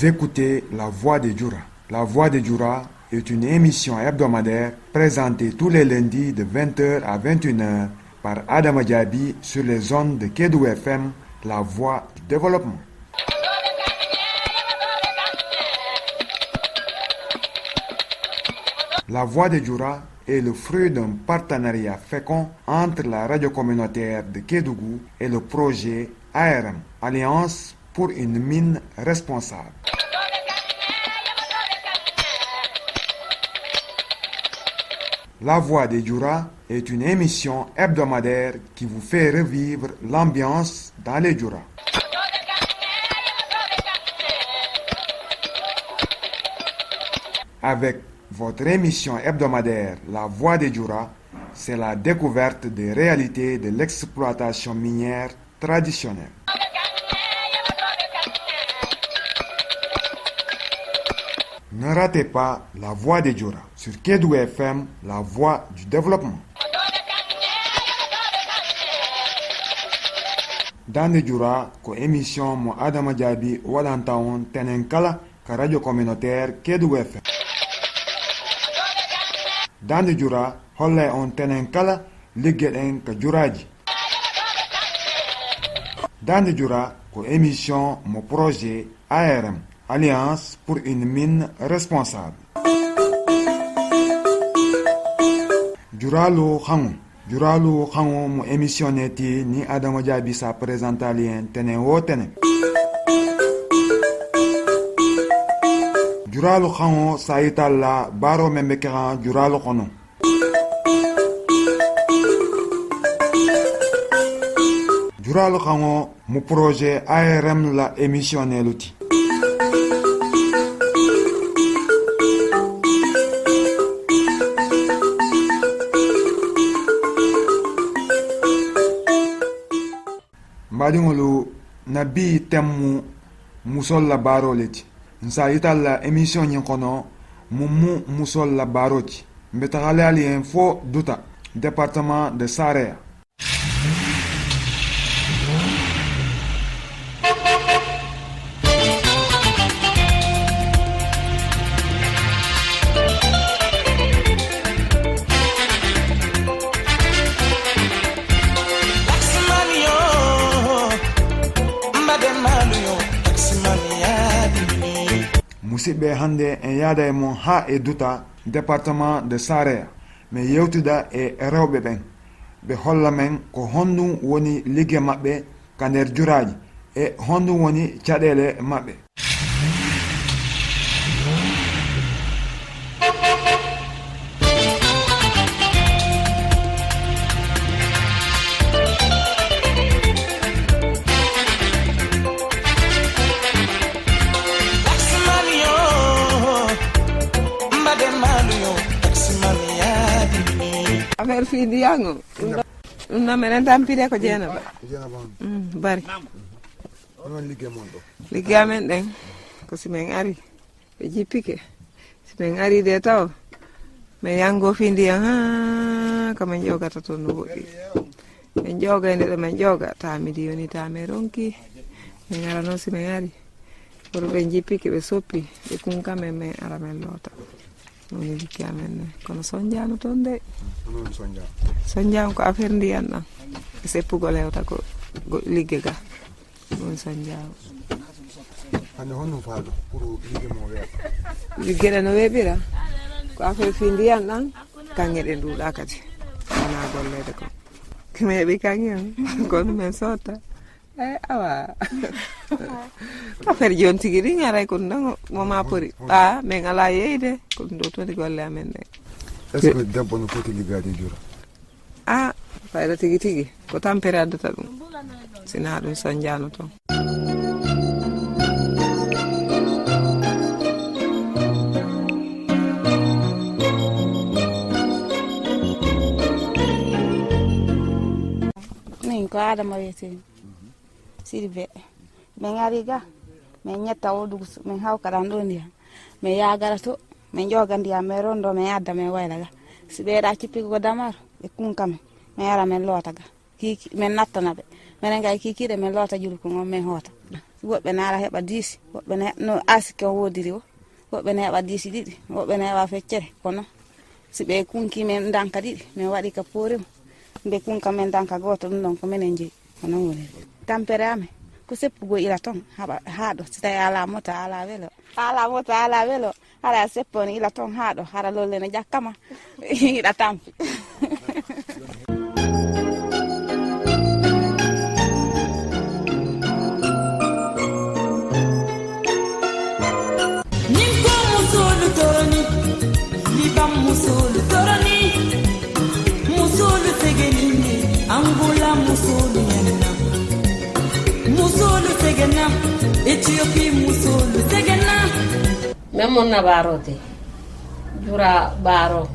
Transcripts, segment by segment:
Vous écoutez La Voix de Djoura. La Voix de Djoura est une émission hebdomadaire présentée tous les lundis de 20h à 21h par Adama Diaby sur les ondes de Kédougou FM, La Voix du Développement. La Voix de Djoura est le fruit d'un partenariat fécond entre la radio communautaire de Kédougou et le projet ARM, Alliance pour une mine responsable. La Voix de Djoura est une émission hebdomadaire qui vous fait revivre l'ambiance dans les Djoura. Avec votre émission hebdomadaire La Voix de Djoura, c'est la découverte des réalités de l'exploitation minière traditionnelle. Ne ratez pas La Voix de Djoura sur Kédougou FM, La Voix du Développement. Dans le Djoura, ko émission mo Adama Diaby walantaon tenen kala ka radio communautaire Kédougou FM. Dans le Djoura, holle on tenen kala liggeden ka Djouraji. Dans le Djoura, ko émission mo projet ARM, Alliance pour une mine responsable. Djouralo Khango mo émissionneti ni Adama Diaby sa présentalien tenen wo tenen. Djouralo Khango sa italla baro membe kan Djouralo Khono. Djouralo Khango mo projet ARM la émissionné l'outil. Mbadingolu nabi temmu musol la baro leti nsa italla émission nyin kono mumu musol la baroti mbetagale alien fo duta département de Saraya. Musibe hande en yada e mon ha e duta département de Saraya me yewtuda e rewbe ben be holla men ko hondu woni ligge mabbe kander juraaji e hondu woni cadele mabbe. Affaire fii di yango na menen tampide ko jeena ba bari Non ligue mondo. liggey amen ɗen ko simen ari ɓe jippike simen ari de taw min yango fi ndiyan ha kamin jogata toon no woɗɗi min joga nde ɗo min joga tamidi yoni tame ronki min ara noon simin ari koto ɓe jippike ɓe soppi ɓe kunkamen min ara men loota woni likki amen ne kono sonjano toon de Non sonja. sonjam ko affaire ndiyan ɗan e seppugo lewta ko ligge ga ɗum sonjama Hande honno faado pour ligue mo weeta. liggeɗe no weeɓira ko affaire fi ndiyan ɗan kanŋe ɗe nduɗa kadi wona gollede ko mi heeɓi kanŋe on kono min sotta awa affaire joni tigui ɗi garay ko ɗum moma pori min ala yeyde ko ɗum ɗo toni golle amen ɗe. Est-ce que debbo no foti liggade Djoura? fayda tigui tigui ko tampere addata ɗum sina ɗum sonjano toon. min ko Adama wiyetemi Sidibé min ari ga min ñetta o dugusu min hawkaɗan ɗo ndiyam min yagara to min joga ndiyam min rondo min adda min wayla ga si ɓeyɗa cippiki ko damaro ɓe kunkamen min ara min loota ga kiki min nattana ɓe minen gay kikiɗe min loota julko gon min hoota woɓɓe naala heɓa 10 woɓɓe no asike wodiri o woɓɓe ne heɓa 10 ɗiɗi woɓɓe ne heɓa feccere kono si ɓe kunki men danka ɗiɗi min waɗi ka poorima ɓe kunka men danka goto ɗum ɗon ko minen jeeyi ko noon woni tampere amen ko seppugo ila ton haɗo so tawi ala mota ala welo haɗa seppo on ila ton haɗo haɗa lolle ne ƴakkama iɗa tampi musulu toroni musulu tegenini angula musulu yanna musulu tegena Ethiopia musulu tegena memon na barote jura baro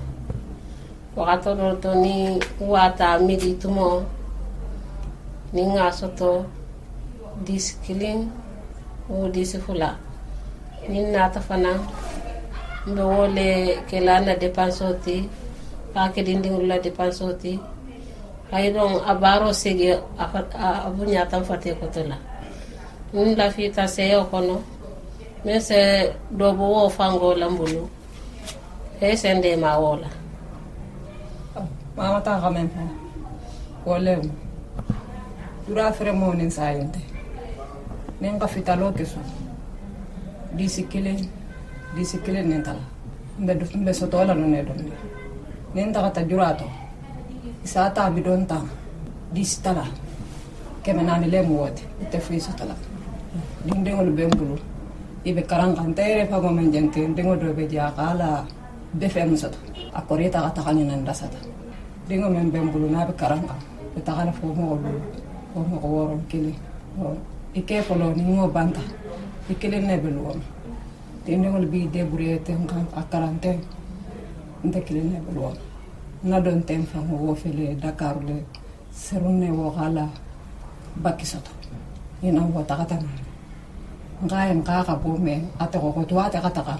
wakato do ni wata midi tumo ni ngasoto diskilin o disifula ni nata fana mbe wole ke lana depensoti pa ke dinding la depensoti hay don abaro sege abunya tan fate ko tola nun la fita seyo kono mais se do bo wo fango lambulu e sende ma wola mama ta kamen fa wole dura fere mo nin sayente nen ka fita lo ke so disikile nentala mbe sotola no ne donde nenta kata jurato isata bidon ta distala kemenani lemu wote te fi sotala dingol bembulu ibe karanga ntere fa mo menjente dingo do be ja kala be fem soto akorita kata kanina ndasata dingo men bembulu na be karanga be takala fo mo woron kili ike folo ni mo banta ikile ne belu tinengol bi débrouiller ten kan akarante ndekile ne belu na don tem fa wo fele Dakar le serune wo gala bakisoto ina wo takata ngayen ka bome ate ko tuwa te kataka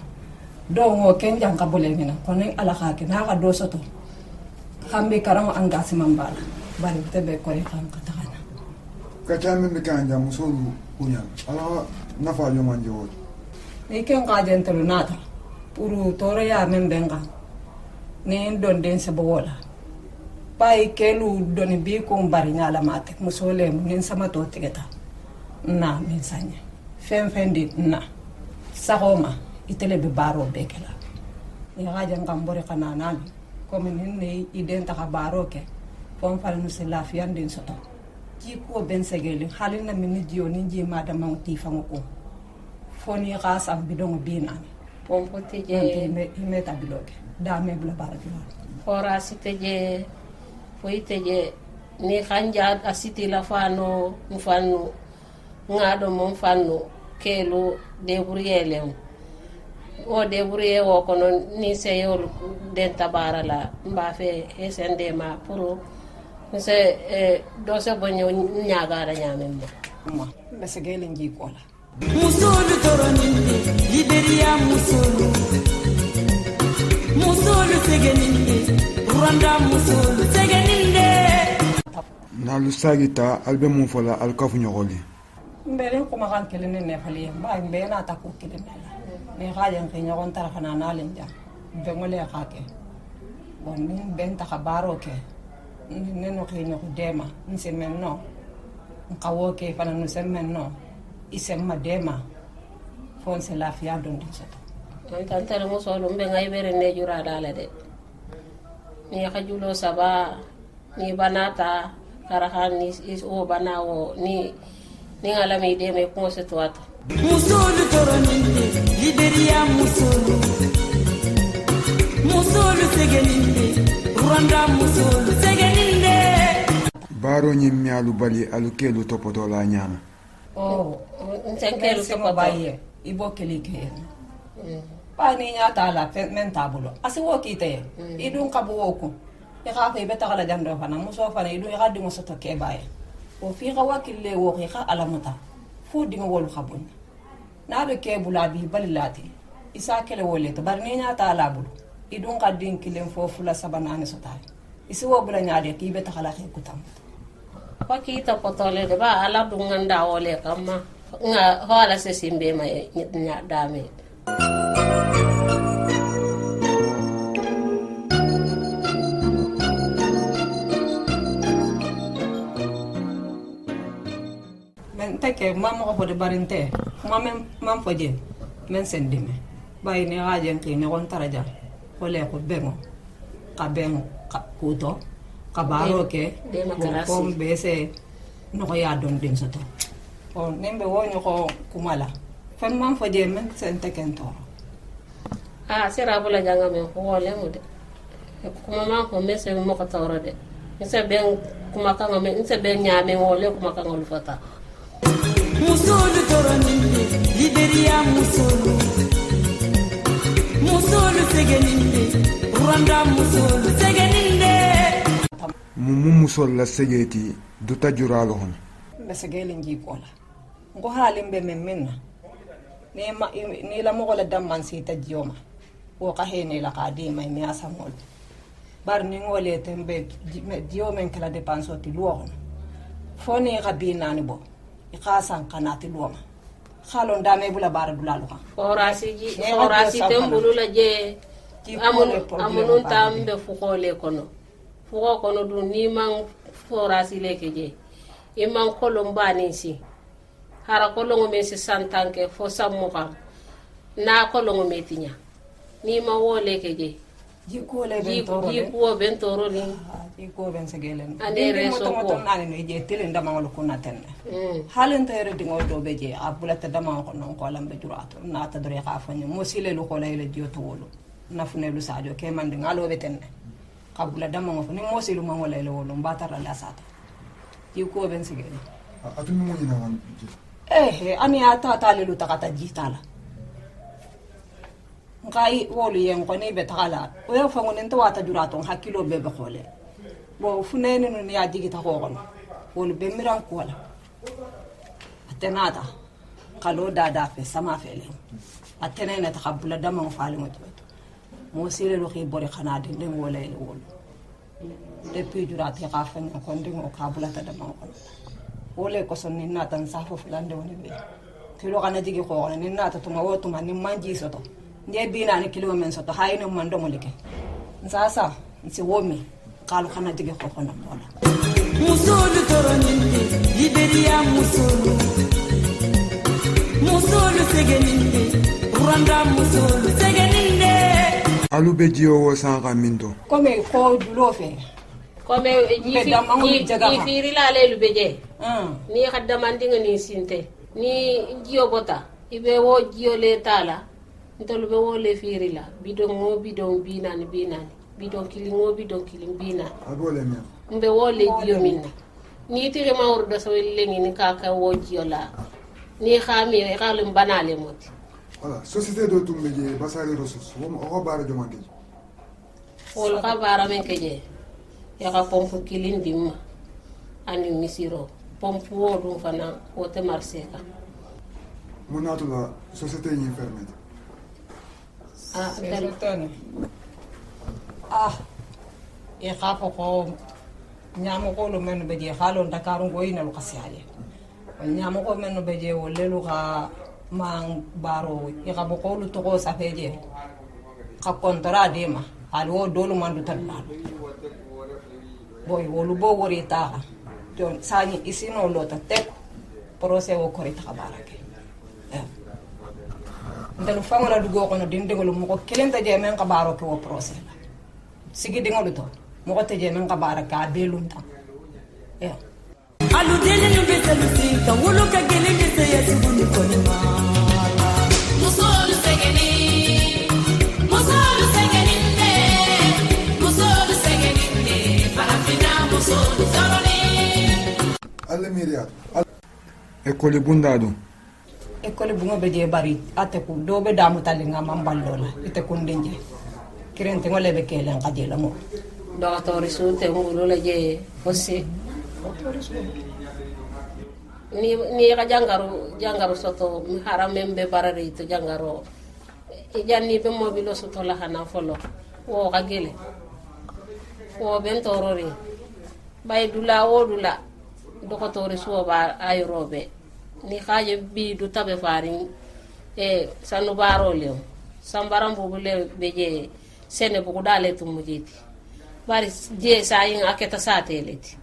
do ngo kenjang ka bole mina konen ala ka ke na ka do soto kambe karamo angasi mambala bari tebe ko re kan katakana ka chame mi kanja musulu kunya ala nafa yo manjo iken ka jentelu nata puru tore ya men benga ne don den se bola pai kelu doni bi ko mbari nyala mate musole mun sama to tigeta na min sanya fendi na sagoma itele be baro bekela ya ga jangam bore kana nani ko min ne identa ka baro ke fon fal no se lafiyan den soto ji ko ben segele halina min jiyo ni ji madama ti fango ko foni rasam bidon binani pompo teje me tabiloke da me bla barajula ora siteje foiteje ni khanja asiti la fano mfano ngado mo mfano kelo debrouiller o debrouiller wo kono ni seyol den tabara la mbafe SND ma pour se do se bonyo nyaagara nyamemma be segele nji kola musulu toroninde Liberia musulu segeninde Rwanda musulu segeninde na lusagita albe mun fola alkafu nyogoli mbere ko magan kelene ne fali ba mbe na ta ko kelene ne gajan ke nyogon tar khana na lenja be ngole khake bon min ben ta khabaro ke ne no ke no dema nse menno nkawo ke fana no semenno isem madema fon se lafiya don din soto tan tare mo so dum be ngay bere ne jura dale de ni khajulo saba ni banata karahan ni is o banawo ni ngala mi de me ko se toata musulu toroninde Liberia musulu segeninde Rwanda musulu segeninde baro nyimmi alu bali alu kelu topoto la nyama nsenkelu sama baye ibo kelike pa ni nyata la men tabulo asi wo kite idun kabu woko e ka fe beta kala jando fana muso fana idun ga dingo soto ke baye o fi ga wakille wo ka alamuta fu dingo wol khabun na be ke bulabi balilati isa kele wolle to bar ni nyata la bulu idun ka din kilen fofu la sabanane sota isi wo bula nyaade ki beta kala ke kutam pakita potole de ba ala dunganda ole kama nga hala se simbe ma nya dame men take mama ko de barinte mam faje men sendime bay ne hajen ki ne on taraja wala ko bengo ka bengo kuto ka baro ke ko bese no ko ya don din soto o nembe wonyo ko kumala fam mam faje men sen tekento sera bula janga men ko wala mu de kuma ma ko mese mo ko tawro de mese ben kuma kan men mese ben nyame wala kuma kan ol fata musulu toroninde Liberia musulu segeninde Rwanda musulu segeninde mumu musol la segeti duta juralo hon be segele njipola ngo halimbe memmenna ni la mo la damman sita jioma wo ka hene la kadima mi asamol bar ni ngole tembe jiomen kala depanso ti luo foni rabina ni bo ikasan kanati luoma khalon dame bula bar dulalu kan forasi tembulu la je amunun tambe fukole kono fuko kono du ni man forasi leke je imman kolombani si hara kolongo me si santanke fo sammuka na kolongo metinya ni ma wole ke je jiko ben toro ni jiko ben segelen ane reso ko nani no je tele ndama ngol ko natenne halen tere dingo do beje abulata dama ko non ko lambe jurato na ta dore khafani mosile lu ko layle joto wolo nafune lu sadio ke mande ngalo betenne kabula dama ngo ni mosilu ma ngol layle wolo mbatara la sata jiko ben segelen atumi mo ina wan ani ata tale lu takata jitala ngai wolu yen ko ni be takala o yo fango nento wata jurato hakilo be be khole bo funene no ni ajigi ta ko kono wolu be miran ko wala atenata kalo dada fe sama fele atenene takabula dama faale mo joto mo sile lo ki bore khana de ndem wala ile wolu depuis jurato ka fango ko ndingo kabula ta dama ko wole ko sonni nata nsafo fulande woni be kilo kana jigi ko kono ni nata to ma woto man ni manji soto nje bina ni kilo men soto hayno mando molike sasa nsi womi kalu kana jige ko kono bola musulu toroninde Liberia musulu segeninde Rwanda musulu segeninde alube jiyo wo sanga mindo kome ko dulo fe kome ji firi la le lubeje ni khadda mandinga ni sinte ni jiyo bota ibe wo jiyo le tala ntolu be wole firi la bidon binani bidon kilin binani abole me mbe wole jiyo minna ni tiri mawru do so lengi ni kaka wo jiyo la ni khami khalim banale moti voilà société do tumbe je basari ressources wo bara jomande wol ka bara men keje ya ka pompu kilin dimma ani misiro pompu wo dum fana wote marseka monatu la société ni fermée e khafo ko nyamo ko lo men beje khalo Dakar ngoyina lu khasiale nyamo ko men beje wolelu ga man baro e ga ko lu to ko safeje ka kontra dema alwo dolu mandu tan boy wolu bo wori ta don sani isino lota tek procès wo korita khabarake ndalu fangola dugo kono dindingolu mo ko kelenta je men kabaro ko procès la sigi dingolu to mo ko teje men kabara ka belum tam alu dele no betelu sinka wolo ka gele bese ya tubuni kono mala musolu segeni parafina musolu zaroni alle miriat école bundado école bunga beje bari ate ko do be damu talinga mamballola ite ko ndenje kirente ngole be kelen qadela mo docteur sunte ngulu la je aussi ni ka jangaru soto haramembe barari to jangaro e janni be mobilo soto la hana folo wo ka gele wo ben torori bay dula wo dula docteur so ba ayrobe ni haje bi du tabe farin e sanu baro lew sambaram bubu lew beje sene bugu dale tum mujiti bari je sayin aketa sateleti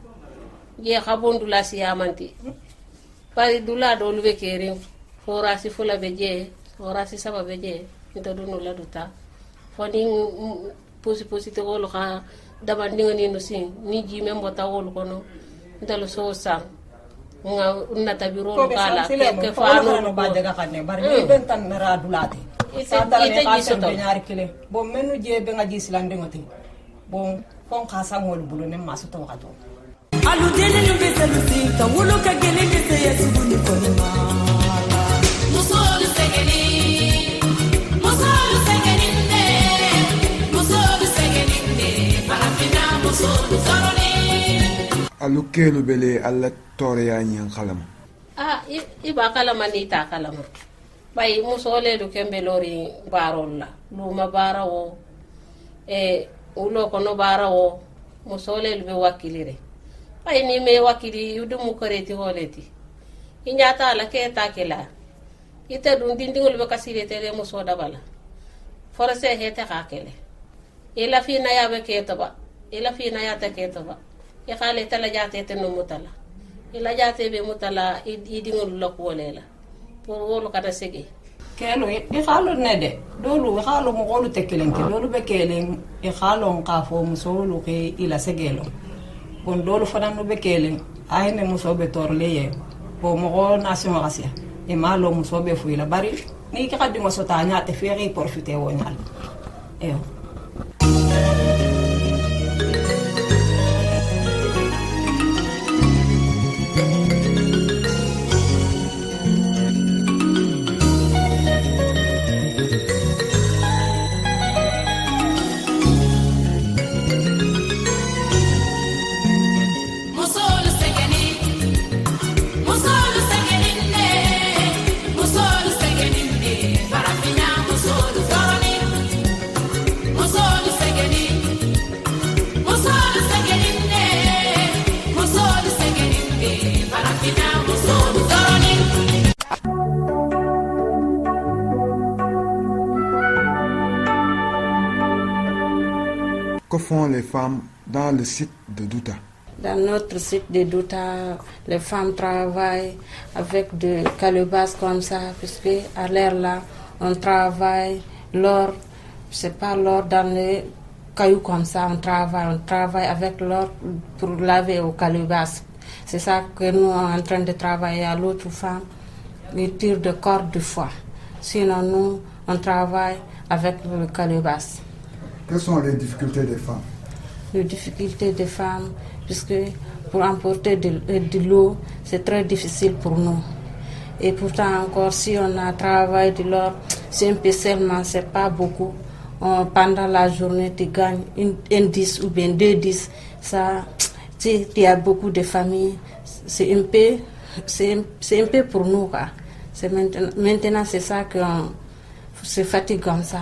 je khabondu la siyamanti bari dula do luwe kerin forasi fula beje forasi saba beje ito dunu la duta foni pusi te wolo ka daba ndinga ni no sin ni ji membo ta wolo kono ndalo so sa nga unna tabiro kala ke faano no ba daga kanne bari ni ben tan ra dulate ite jisoto nyar kile bo menu je be nga jislande ngoti bon kon khasa ngol bulu ne masu to wato alu dele no be selusi ka wolo ka gele de se yesu ni konema musolu segeni alu kelu bele alla tore ya nyan khalama iba kalama ni ta kalama bay musole du kembe lori barolla luma barawo e ulo kono barawo musole lu be wakilire bay ni me wakili yudu mu koreti holeti inyata la ke takela ite dun dindingol be kasile tele musoda bala forse hete hakele ila fina yabe ketaba ila fina yata ketaba ya khale tala jate tenu mutala ila jate be mutala idingol lokwolela pour wolo kada sege kelo e khalo nede dolu khalo mo golu tekelenke dolu be kelen e khalo ngafo musolu ke ila segelo bon dolu fananu be kelen ayne musobe torleye bo mo go nation rasia e malo musobe fuila bari ni ka kadi mo sotanya te feri profiter wonyal Que font les femmes dans le site de Douta? Dans notre site de Douta, les femmes travaillent avec des calebasses comme ça, puisque à l'air là, on travaille l'or, c'est pas l'or dans les cailloux comme ça, on travaille avec l'or pour laver aux calebasses. C'est ça que nous sommes en train de travailler à l'autre femme, les tirs de corde de foie. Sinon, nous, on travaille avec le calebasse. Quelles sont les difficultés des femmes? Les difficultés des femmes, puisque pour emporter de l'eau, c'est très difficile pour nous. Et pourtant encore, si on a travaillé de l'or, c'est un peu seulement, c'est pas beaucoup. Pendant la journée, tu gagnes un 10 ou bien 2 10. Ça, il y a beaucoup de familles. C'est un peu pour nous, quoi. C'est maintenant, c'est ça qu'on se fatigue comme ça.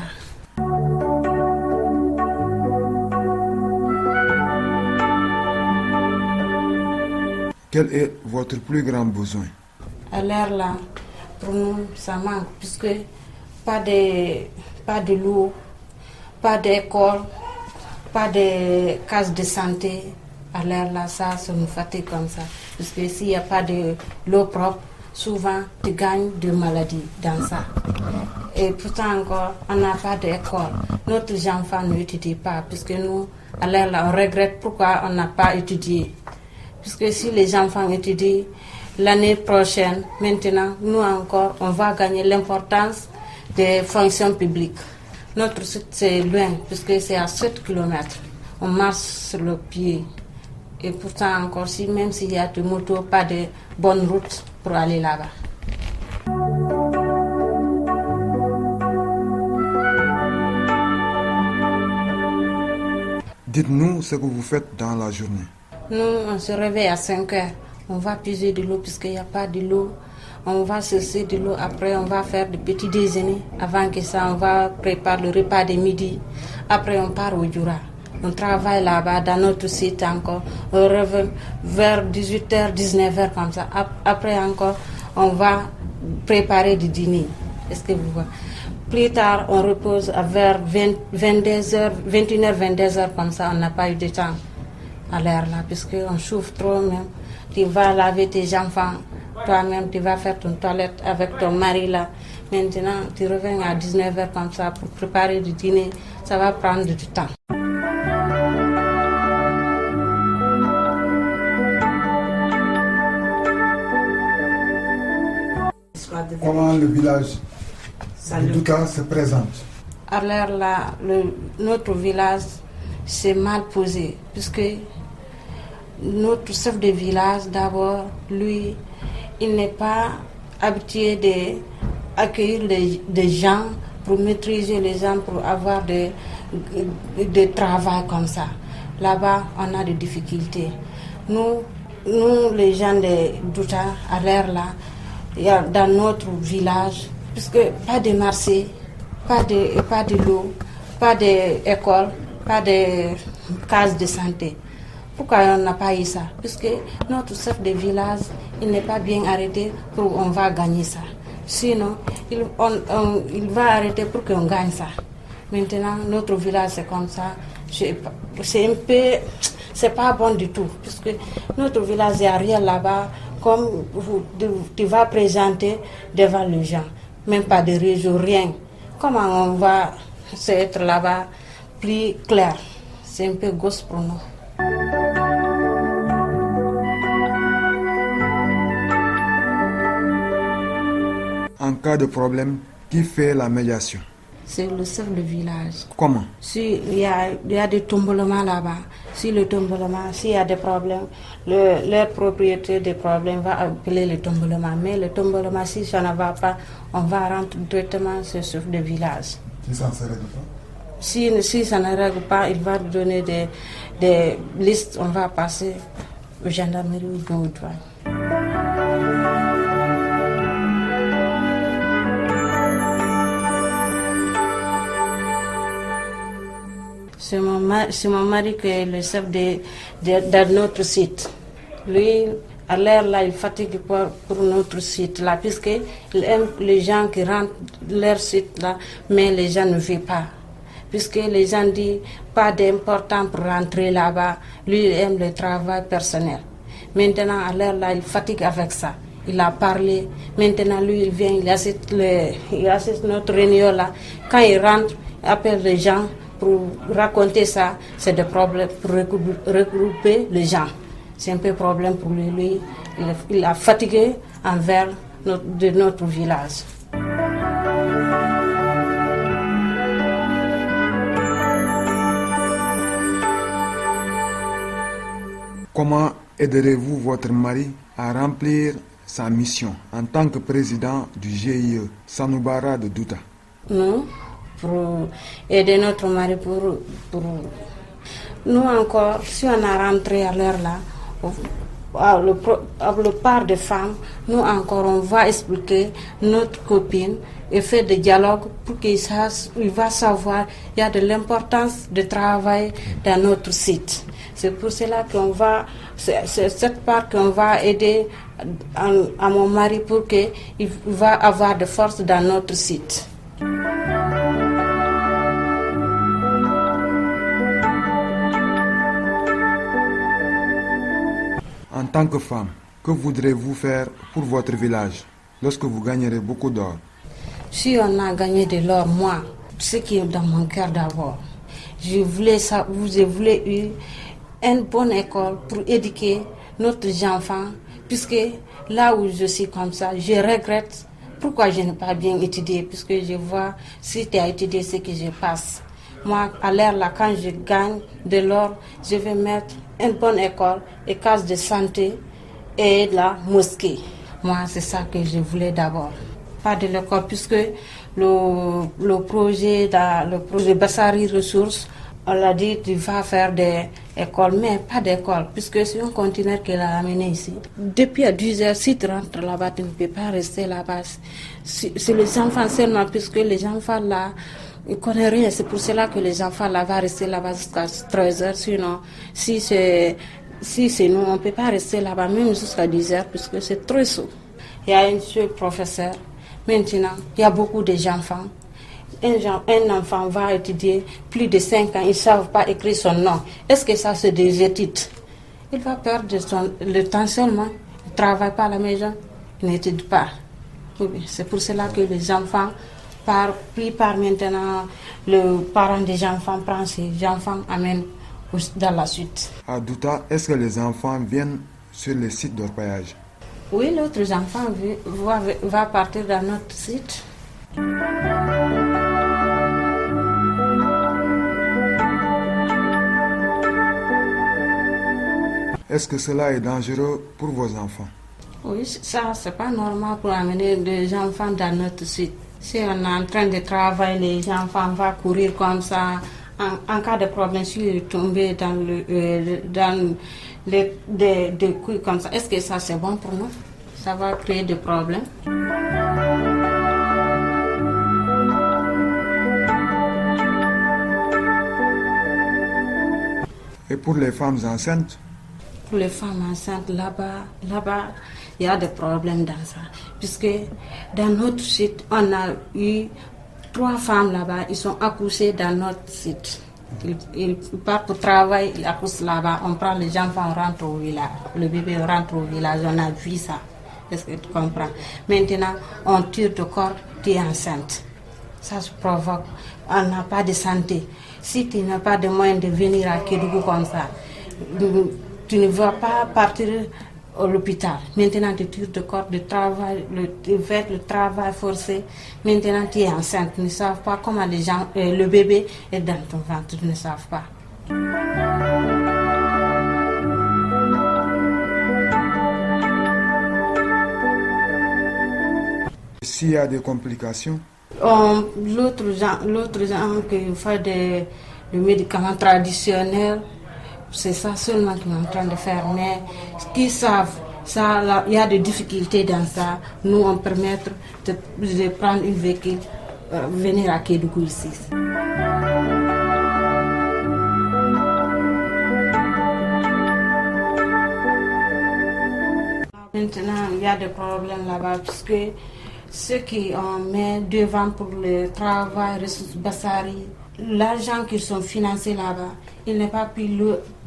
Quel est votre plus grand besoin? À l'heure là, pour nous, ça manque, puisque pas de l'eau, pas d'école, pas de case de santé. À l'heure là, ça nous fatigue comme ça. Parce que s'il n'y a pas de l'eau propre, souvent tu gagnes des maladies dans ça. Et pourtant encore, on n'a pas d'école. Notre enfant n'étudie pas, puisque nous, à l'heure là, on regrette pourquoi on n'a pas étudié. Puisque si les enfants étudient, l'année prochaine, maintenant, nous encore, on va gagner l'importance des fonctions publiques. Notre site, c'est loin, puisque c'est à 7 km. On marche sur le pied. Et pourtant, encore, même s'il y a des motos, pas de bonne route pour aller là-bas. Dites-nous ce que vous faites dans la journée. Nous, on se réveille à 5 heures. On va puiser de l'eau puisqu'il n'y a pas de l'eau. On va chercher de l'eau. Après, on va faire des petits déjeuners. Avant que ça, on va préparer le repas de midi. Après, on part au Djoura. On travaille là-bas dans notre site encore. On revient vers 18h, 19h comme ça. Après encore, on va préparer du dîner. Est-ce que vous voyez? Plus tard, on repose vers 22h, 21h, 22h, comme ça, on n'a pas eu de temps à l'heure là, puisqu'on chauffe trop même. Tu vas laver tes enfants, toi-même, tu vas faire ton toilette avec ton mari là. Maintenant, tu reviens à 19h comme ça pour préparer du dîner. Ça va prendre du temps. Comment le village de Douta se présente? À l'heure là, notre village s'est mal posé, puisque notre chef de village, d'abord, lui, il n'est pas habitué d'accueillir des gens pour maîtriser les gens, pour avoir des travail comme ça. Là-bas, on a des difficultés. Nous les gens de Douta, à l'heure là, il y a dans notre village, puisque pas de marché, pas de l'eau, pas d'école, pas de case de santé. Pourquoi on n'a pas eu ça? Puisque notre chef de village, il n'est pas bien arrêté pour qu'on va gagner ça. Sinon, il va arrêter pour qu'on gagne ça. Maintenant, notre village, c'est comme ça. C'est un peu... C'est pas bon du tout. Puisque notre village, il n'y a rien là-bas. Comme tu vas présenter devant les gens. Même pas de réseau, rien. Comment on va être là-bas plus clair? C'est un peu gauche pour nous. En cas de problème, qui fait la médiation? C'est le chef de village. Comment? S'il y a des tombelements là-bas, s'il y a des problèmes, leur propriétaire des problèmes va appeler le tombement. Mais le tombement, si ça ne va pas, on va rentrer directement sur le chef de village. Si ça ne se règle pas? Si ça ne règle pas, il va donner des listes, on va passer aux gendarmeries ou bien au douane. C'est mon mari qui est le chef de notre site. Lui, à l'heure là, il fatigue pour notre site là, puisqu'il aime les gens qui rentrent leur site là, mais les gens ne veulent pas. Puisque les gens disent pas d'important pour rentrer là-bas, lui il aime le travail personnel. Maintenant, à l'heure là, il fatigue avec ça. Il a parlé, maintenant lui il vient, il assiste notre réunion là. Quand il rentre, il appelle les gens pour raconter ça, c'est des problèmes pour regrouper les gens. C'est un peu problème pour lui. Il a fatigué envers notre village. Comment aiderez-vous votre mari à remplir sa mission en tant que président du GIE Sanoubara de Douta? Nous, pour aider notre mari, pour nous encore, si on a rentré à l'heure là, le part des femmes, nous encore, on va expliquer notre copine et faire des dialogues pour qu'il va savoir il y a de l'importance de travail dans notre site. C'est pour cela qu'on va, c'est cette part qu'on va aider à mon mari pour qu'il va avoir de force dans notre site. En tant que femme, que voudrez-vous faire pour votre village lorsque vous gagnerez beaucoup d'or? Si on a gagné de l'or, moi, ce qui est dans mon cœur d'abord, je voulais une bonne école pour éduquer notre enfant, puisque là où je suis comme ça, je regrette pourquoi je n'ai pas bien étudié, puisque je vois si tu as étudié ce que je passe. Moi, à l'heure là, quand je gagne de l'or, je vais mettre une bonne école, et case de santé et la mosquée. Moi, c'est ça que je voulais d'abord. Pas de l'école, puisque le projet Bassari Ressources, on l'a dit, tu vas faire des écoles, mais pas d'école, puisque c'est un conteneur qu'elle a amené ici. Depuis à 10 heures, si tu rentres là-bas, tu ne peux pas rester là-bas. C'est les enfants seulement, puisque les enfants là, ils ne connaissent rien. C'est pour cela que les enfants là vont rester là-bas jusqu'à 13 heures. Sinon, si c'est nous, on ne peut pas rester là-bas même jusqu'à 10 heures, puisque c'est trop chaud. il y a un seul professeur. Maintenant, il y a beaucoup d'enfants. Un enfant va étudier plus de 5 ans, ils ne savent pas écrire son nom. Est-ce que ça, c'est des études? Il va perdre le temps seulement. Il ne travaille pas à la maison, il n'étudie pas. C'est pour cela que les enfants, par maintenant, le parent des enfants prend ses enfants, amène dans la suite. À Douta, est-ce que les enfants viennent sur le site d'orpaillage? Oui, l'autre enfant va partir dans notre site. Est-ce que cela est dangereux pour vos enfants? Oui, ça, c'est pas normal pour amener des enfants dans notre site. Si on est en train de travailler, les enfants vont courir comme ça. En cas de problème, s'ils tombent dans des couilles comme ça, est-ce que ça, c'est bon pour nous? Ça va créer des problèmes. Et pour les femmes enceintes? Pour les femmes enceintes, là-bas, il y a des problèmes dans ça. Puisque dans notre site, on a eu 3 femmes là-bas, ils sont accouchées dans notre site. Ils partent pour travail, ils accouchent là-bas. On prend les enfants, on rentre au village. Le bébé rentre au village, on a vu ça. Est-ce que tu comprends? Maintenant, on tire de corps, tu es enceinte. Ça se provoque. On n'a pas de santé. Si tu n'as pas de moyens de venir à Kédougou comme ça, tu ne vas pas partir à l'hôpital. Maintenant, tu tires de corps de travail, tu fais le travail forcé. Maintenant, tu es enceinte. Ils ne savent pas comment le bébé est dans ton ventre. Ils ne savent pas. S'il y a des complications? L'autre genre qui fait des médicaments traditionnels, c'est ça seulement qu'ils sont en train de faire. Mais qui savent, il y a des difficultés dans ça. Nous, on permet de prendre une véhicule, venir à Kédougou ici. Maintenant, il y a des problèmes là-bas, puisque ceux qui ont mis devant pour le travail, ressources Bassari, l'argent qu'ils sont financés là-bas, il n'est pas plus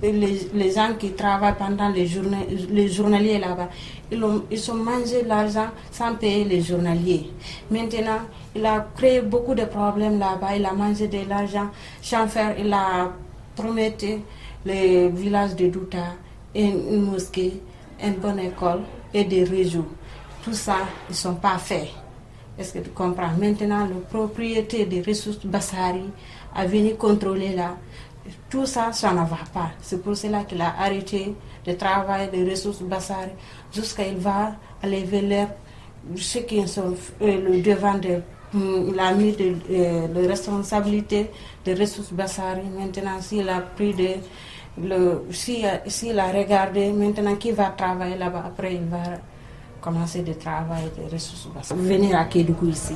les gens qui travaillent pendant les journaliers là-bas, ils ont mangé l'argent sans payer les journaliers. Maintenant, il a créé beaucoup de problèmes là-bas, il a mangé de l'argent sans faire, il a promis le village de Douta, une mosquée, une bonne école et des réseaux. Tout ça, ils ne sont pas faits. Est-ce que tu comprends? Maintenant, le propriétaire des ressources Bassari a venu contrôler là. Tout ça, ça ne va pas. C'est pour cela qu'il a arrêté de travailler des ressources Bassari jusqu'à il va aller vers ceux qui sont le devant de. Il a mis de responsabilité des ressources Bassari. Maintenant, s'il a pris s'il a regardé, maintenant qui va travailler là-bas, après il va commencer de travailler des ressources Bassari. Venir à Kédougou ici.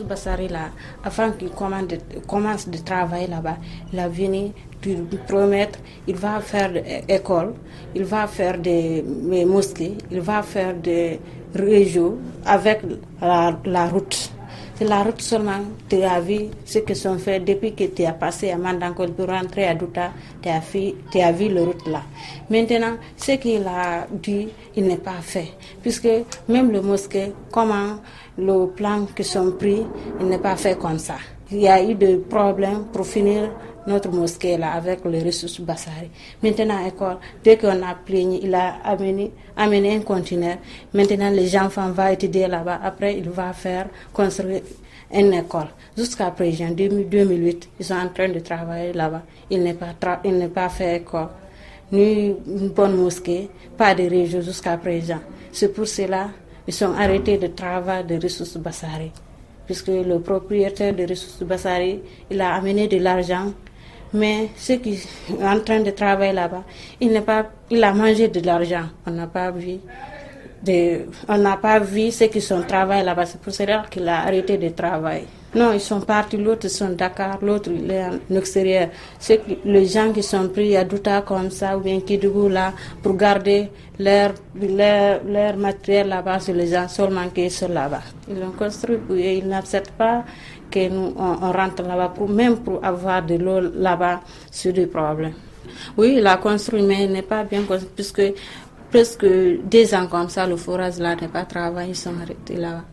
Bassari là, avant qu'il commence de travailler là-bas, il a venu lui promettre, il va faire des écoles, il va faire des mosquées, il va faire des réseaux avec la route. C'est la route seulement, tu as vu ce que sont fait depuis que tu as passé à Mandankol pour rentrer à Douta, tu as vu la route là. Maintenant, ce qu'il a dit, il n'est pas fait. Puisque même le mosquée, comment le plan qui sont pris, il n'est pas fait comme ça. Il y a eu des problèmes pour finir notre mosquée là avec les ressources Bassari. Maintenant, école, dès qu'on a plaigné, il a amené un conteneur. Maintenant, les enfants vont étudier là-bas. Après, il va construire une école. Jusqu'à présent, 2008, ils sont en train de travailler là-bas. Il n'est pas fait école, ni une bonne mosquée, pas de réseau jusqu'à présent. C'est pour cela ils sont arrêtés de travail de ressources Bassari. Puisque le propriétaire de ressources Bassari, il a amené de l'argent. Mais ceux qui sont en train de travailler là-bas, il a mangé de l'argent. On n'a pas vu On n'a pas vu ceux qui sont travaillés là-bas. C'est pour cela qu'il a arrêté de travailler. Non, ils sont partis. L'autre sont Dakar, l'autre il est en extérieur. Les gens qui sont pris à Douta comme ça, ou bien Kédougou là, pour garder leur matériel là-bas sur les gens seulement qui sont là-bas. Ils l'ont construit et ils n'acceptent pas que nous on rentre là-bas, même pour avoir de l'eau là-bas, c'est des problèmes. Oui, il a construit, mais il n'est pas bien construit, puisque presque 2 ans comme ça, le forage là n'est pas travaillé, ils sont arrêtés là-bas.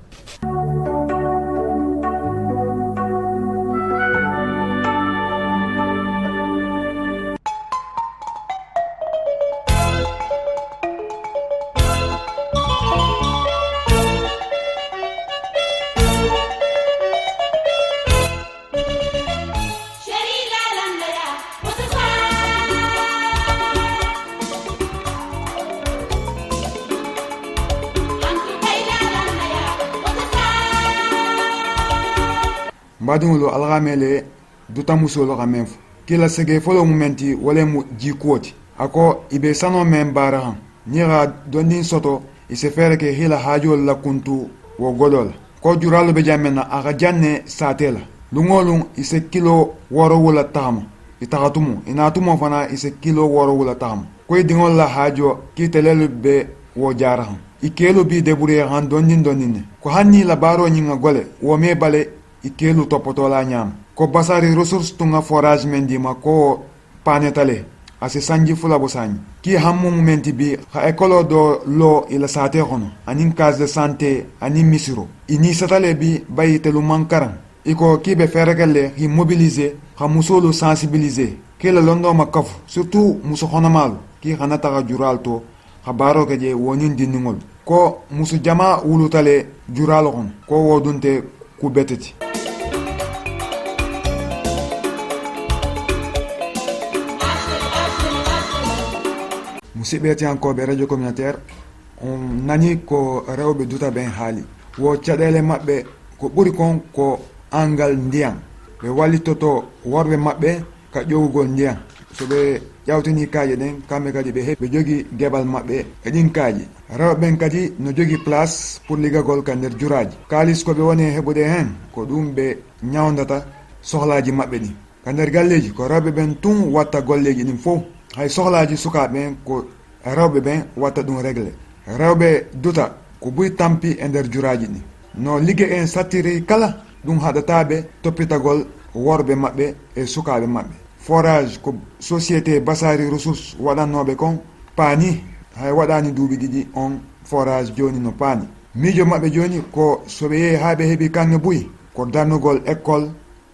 mbadiŋolu algamele duta musolu xa meŋ fo kila sege folo mu menti wole mu jikuwo ti a ko i be sano meŋ baara haŋ niŋ xa dondin soto i se fere ke hila haajolu la kuntu wo godo la ko juralu be jaŋ meŋ na a xa jaŋ ne saate la luŋoluŋ i se kilo 6 wula taxama i taxatumu i naatumo fana i se kilo 6 wula taxama ko i diŋolu la haajo kiitelelu be wo jaara haŋ i keelu bi deburiye haŋ dondin ne ko hanni la baaro ñiŋ ŋa gole wo mee bale i keelu toppatola ñaama ko basari ressource tunga forage men dima ko panetale asi sanji fula bo sañi ki hammumu menti bi ha écolo do lo ila sate xono anin case de santé anin misiro ini satale bi bayi telu mankaran iko ki be ferekelle hi mobiliser ha musolu sensibiliser kila londo ma kafu surtout musu xonamalu ki xana taxa jural to ha baro ke je wonin dinningol ko musu jama wulutale jural xon ko wodunte ku beteti musidɓe ankoɓe radio communautaire on nani ko rewɓe duta ɓen haali wo caɗele maɓɓe ko ɓuri kon ko angal ndiyan ɓe wallitoto worɓe maɓɓe ka ƴowugol ndiyan so ɓe ƴawtini kaaje ɗen kamɓe kadi ɓe heɓi ɓe jogui gueɓal maɓɓe e ɗin kaaji rewɓeɓen kadi no jogui place pour liggagol ka nder juraji kalis koɓe woni heɓude hen ko ɗum ɓe ñawdata sohlaji maɓɓe ɗin ka nder galleji ko rewɓe ɓen tun watta golleji ɗin fof hay sohlaji sukaɓe ɓen ko rewɓe ɓen watta ɗum réglé rewɓe duta ko buy tampi e nder juraji ɗi no ligge en sattiri kala ɗum haɗataɓe toppitagol worɓe maɓɓe e sukaɓe maɓɓe forage ko société basari ressource waɗannoɓe kon paani hay waɗani duuɓi ɗiɗi on forage joni no paani miijo maɓɓe joni ko soɓe yeehi ha ɓe heeɓi kanŋe buyi ko darnugol école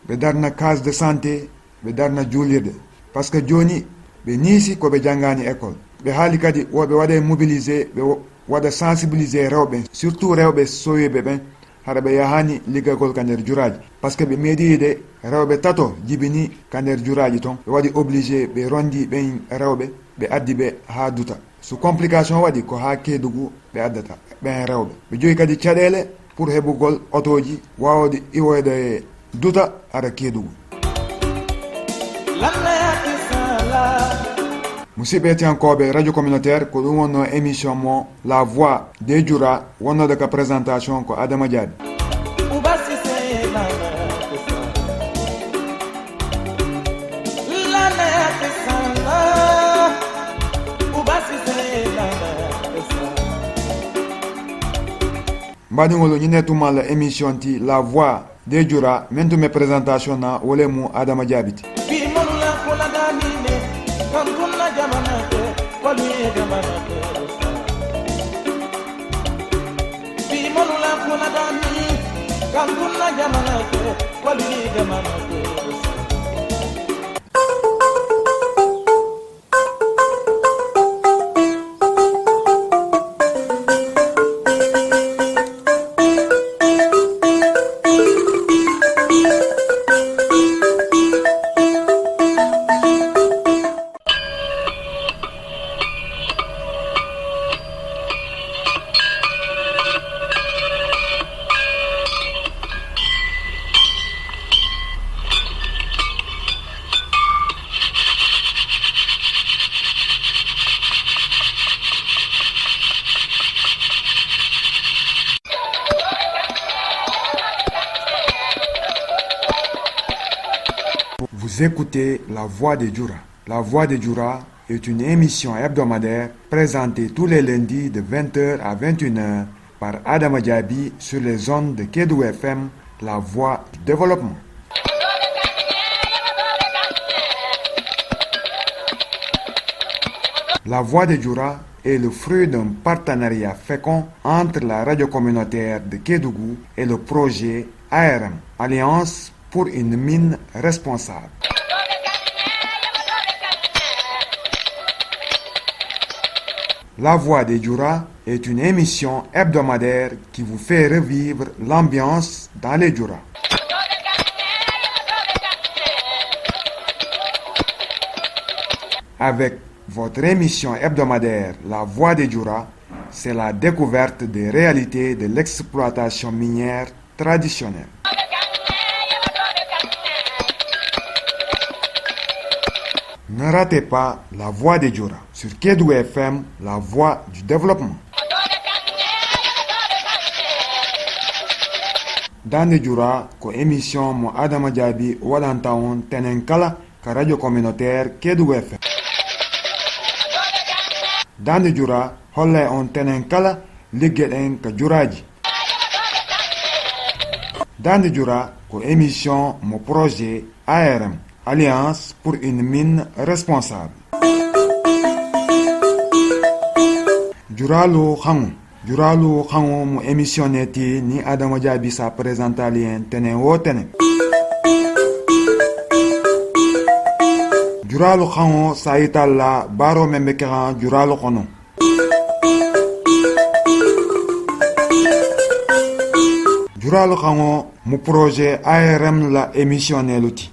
ɓe darna case de santé ɓe darna juulirde par ce que joni ɓe niisi koɓe janngani école ɓe haali kadi woɓe waɗe mobilisé ɓe waɗa sensibilisé rewɓe surtout rewɓe sowiɓe ɓen haɗa ɓe yahani liggagol ka nder juraji par ce que ɓe meeɗide rewɓe tato jibini ka nder juraji toon ɓe waɗi obligé ɓe rondi ɓen rewɓe ɓe addi ɓe ha duta so complication waɗi ko ha Kédougou ɓe addata ɓen rewɓe ɓe jogi kadi caɗele pour heɓugol otoji wawde iwoyde duta ara Kédougou musidɓe tiyankoɓe radio communautaire ko ɗum wonno émission mo la voix des jura wonnode ka présentation ko Adama Diaby mbaɗigol ñine tumalla émission ti la voix des jura min tume présentation na wolemu Adama Diaby ti Vous écoutez La Voix de Djoura. La Voix de Djoura est une émission hebdomadaire présentée tous les lundis de 20h à 21h par Adama Diaby sur les ondes de Kédougou FM, La Voix du Développement. La Voix de Djoura est le fruit d'un partenariat fécond entre la radio communautaire de Kédougou et le projet ARM, Alliance pour une mine responsable. La Voix de Djoura est une émission hebdomadaire qui vous fait revivre l'ambiance dans les Djoura. Avec votre émission hebdomadaire La Voix de Djoura, c'est la découverte des réalités de l'exploitation minière traditionnelle. Ne ratez pas La Voix de Djoura sur Kédougou FM, La Voix du Développement. Dans le Djoura, ko émission mo Adama Diaby wadantaon tenenkala ka radio communautaire Kédougou FM. Dans le Djoura, holle on tenenkala liggeden ka Djouraji. Dans le Djoura, ko émission mo projet ARM, Alliance pour une mine responsable. Djouralo Khango mo émissionneti ni Adama Diaby sa présentalien tenen wo tenen. Djouralo Khango sa italla baro membe keran Djouralo Khono. Djouralo Khango mo projet ARM la émissionné l'outil.